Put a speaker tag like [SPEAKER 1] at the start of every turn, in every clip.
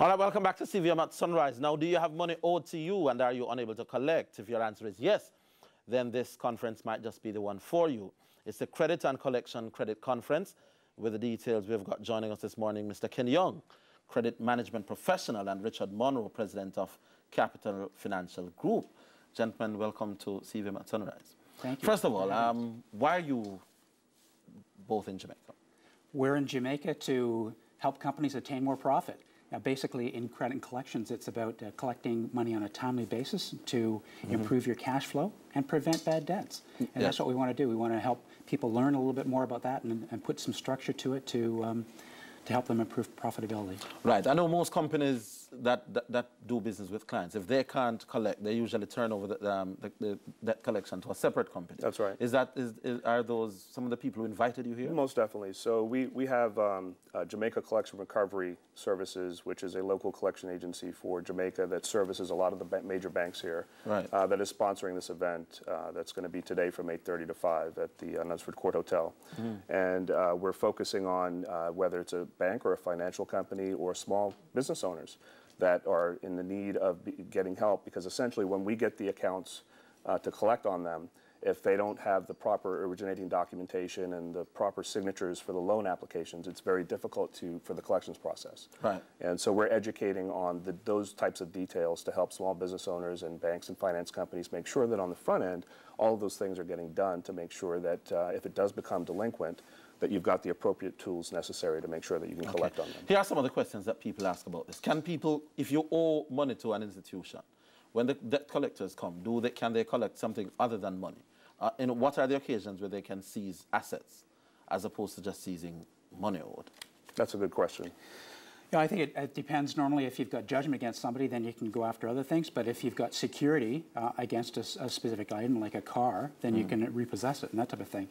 [SPEAKER 1] All right, welcome back to CVM at Sunrise. Now, do you have money owed to you and are you unable to collect? If your answer is yes, then this conference might just be the one for you. It's the Credit and Collection Credit Conference. With the details, we've got joining us this morning Mr. Ken Young, Credit Management Professional, and Richard Munroe, President of Capital Financial Group. Gentlemen, welcome to CVM at Sunrise.
[SPEAKER 2] Thank you.
[SPEAKER 1] First of all, why are you both in Jamaica?
[SPEAKER 2] We're in Jamaica to help companies attain more profit. Basically, in credit and collections, it's about collecting money on a timely basis to improve your cash flow and prevent bad debts. And that's what we want to do. We want to help people learn a little bit more about that and put some structure to it to help them improve profitability. Right.
[SPEAKER 1] I know most companies that do business with clients, if they can't collect, they usually turn over the debt collection to a separate company.
[SPEAKER 3] That's right.
[SPEAKER 1] Are those some of the people who invited you here?
[SPEAKER 3] Most definitely. So we have Jamaica Collection Recovery Services, which is a local collection agency for Jamaica that services a lot of the major banks here.
[SPEAKER 1] Right.
[SPEAKER 3] That is sponsoring this event that's going to be today from 8:30 to 5 at the Knutsford Court Hotel. And we're focusing on whether it's a bank or a financial company or small business owners that are in the need of getting help, because essentially when we get the accounts to collect on them, if they don't have the proper originating documentation and the proper signatures for the loan applications, it's very difficult for the collections process.
[SPEAKER 1] Right.
[SPEAKER 3] And so we're educating on those types of details to help small business owners and banks and finance companies make sure that on the front end, all of those things are getting done to make sure that if it does become delinquent, that you've got the appropriate tools necessary to make sure that you can collect on them.
[SPEAKER 1] Here are some of the questions that people ask about this. Can people, if you owe money to an institution, when the debt collectors come, can they collect something other than money? And what are the occasions where they can seize assets as opposed to just seizing money owed?
[SPEAKER 3] That's a good question.
[SPEAKER 2] Yeah, I think it depends. Normally, if you've got judgment against somebody, then you can go after other things. But if you've got security against a specific item, like a car, then you can repossess it and that type of thing.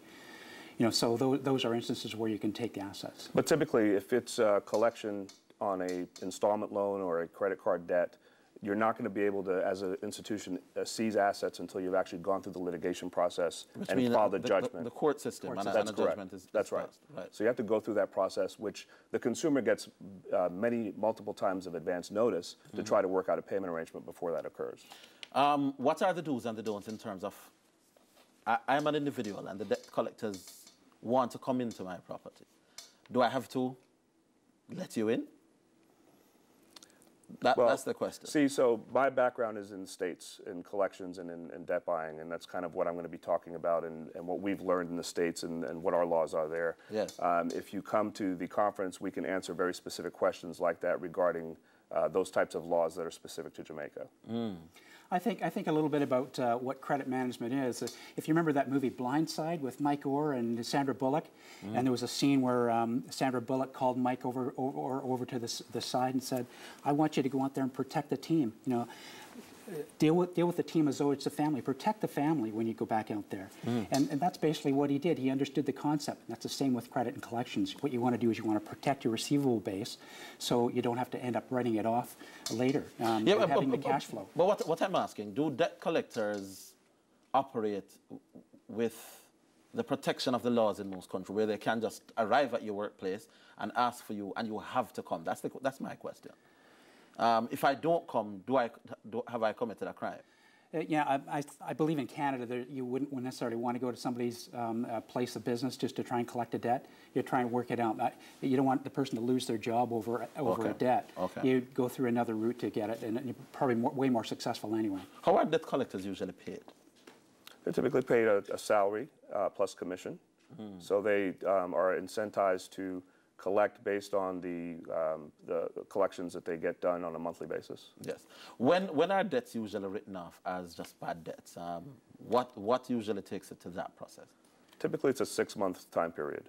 [SPEAKER 2] You know, so those are instances where you can take the assets.
[SPEAKER 3] But typically, if it's a collection on an installment loan or a credit card debt, you're not going to be able to, as an institution, seize assets until you've actually gone through the litigation process and filed a judgment.
[SPEAKER 1] The court system.
[SPEAKER 3] That's
[SPEAKER 1] and a
[SPEAKER 3] correct.
[SPEAKER 1] Judgment is
[SPEAKER 3] That's right.
[SPEAKER 1] Right.
[SPEAKER 3] So you have to go through that process, which the consumer gets multiple times of advance notice to try to work out a payment arrangement before that occurs.
[SPEAKER 1] What are the do's and the don'ts in terms of, I'm an individual and the debt collectors want to come into my property. Do I have to let you in? That's the question.
[SPEAKER 3] See, so my background is in the States, in collections and in debt buying, and that's kind of what I'm going to be talking about and what we've learned in the States and what our laws are there.
[SPEAKER 1] Yes.
[SPEAKER 3] If you come to the conference, we can answer very specific questions like that regarding those types of laws that are specific to Jamaica.
[SPEAKER 2] I think a little bit about what credit management is. If you remember that movie Blindside with Mike Orr and Sandra Bullock, and there was a scene where Sandra Bullock called Mike over to the side and said, "I want you to go out there and protect the team. You know, deal with the team as though it's a family. Protect the family when you go back out there." And that's basically what he did. He understood the concept. And that's the same with credit and collections. What you want to do is you want to protect your receivable base so you don't have to end up writing it off later, having the cash flow.
[SPEAKER 1] But what I'm asking, do debt collectors operate with the protection of the laws in most countries, where they can just arrive at your workplace and ask for you and you have to come? That's my question. If I don't come, have I committed a crime?
[SPEAKER 2] Yeah, I believe in Canada you wouldn't necessarily want to go to somebody's place of business just to try and collect a debt. You're trying to work it out. You don't want the person to lose their job over a debt.
[SPEAKER 1] Okay.
[SPEAKER 2] You go through another route to get it, and you're probably way more successful anyway.
[SPEAKER 1] How are debt collectors usually paid?
[SPEAKER 3] They're typically paid a salary plus commission. So they are incentivized to collect based on the collections that they get done on a monthly basis.
[SPEAKER 1] Yes. When are debts usually written off as just bad debts? What usually takes it to that process?
[SPEAKER 3] Typically, it's a 6-month time period.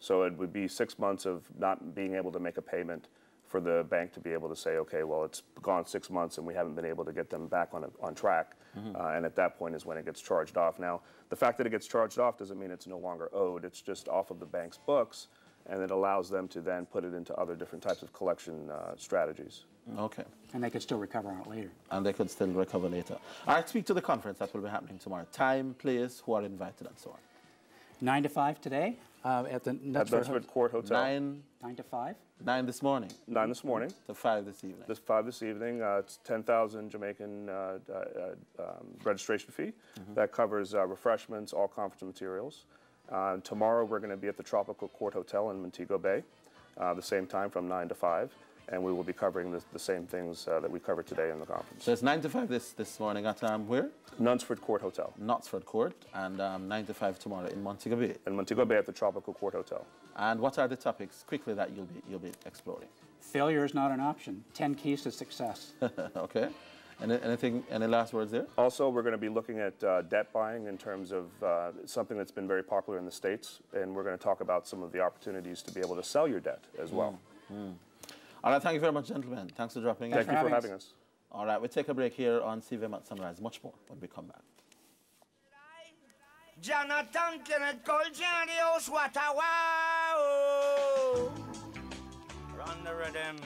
[SPEAKER 3] So it would be 6 months of not being able to make a payment for the bank to be able to say, okay, well, it's gone 6 months and we haven't been able to get them back on track. And at that point is when it gets charged off. Now, the fact that it gets charged off doesn't mean it's no longer owed. It's just off of the bank's books, and it allows them to then put it into other different types of collection strategies.
[SPEAKER 1] Okay.
[SPEAKER 2] And they could still recover on it later.
[SPEAKER 1] And they could still recover later. All right, speak to the conference that will be happening tomorrow. Time, place, who are invited, and so on.
[SPEAKER 2] 9 to 5 today. At the
[SPEAKER 3] at
[SPEAKER 2] Knutsford
[SPEAKER 3] Knutsford Court Hotel.
[SPEAKER 2] 9 to 5?
[SPEAKER 1] 9 this morning
[SPEAKER 3] 9 this morning.
[SPEAKER 1] to 5 this evening.
[SPEAKER 3] This 5 this evening. It's 10,000 Jamaican registration fee. That covers refreshments, all conference materials. Tomorrow we're going to be at the Tropical Court Hotel in Montego Bay, the same time from 9 to 5, and we will be covering the same things that we covered today in the conference.
[SPEAKER 1] So it's 9 to 5 this morning at where?
[SPEAKER 3] Knutsford Court Hotel.
[SPEAKER 1] Knutsford Court, and 9 to 5 tomorrow in Montego Bay.
[SPEAKER 3] In Montego Bay at the Tropical Court Hotel.
[SPEAKER 1] And what are the topics quickly that you'll be exploring?
[SPEAKER 2] Failure is not an option. 10 keys to success.
[SPEAKER 1] Okay. Any last words there?
[SPEAKER 3] Also, we're going to be looking at debt buying in terms of something that's been very popular in the States, and we're going to talk about some of the opportunities to be able to sell your debt as well.
[SPEAKER 1] All right, thank you very much, gentlemen. Thanks for dropping in.
[SPEAKER 3] Thank you for having us.
[SPEAKER 1] All right, we'll take a break here on CVM at Sunrise. Much more when we come back.
[SPEAKER 4] Jonathan Kenneth Colchanios, what a wow! Run the rhythm.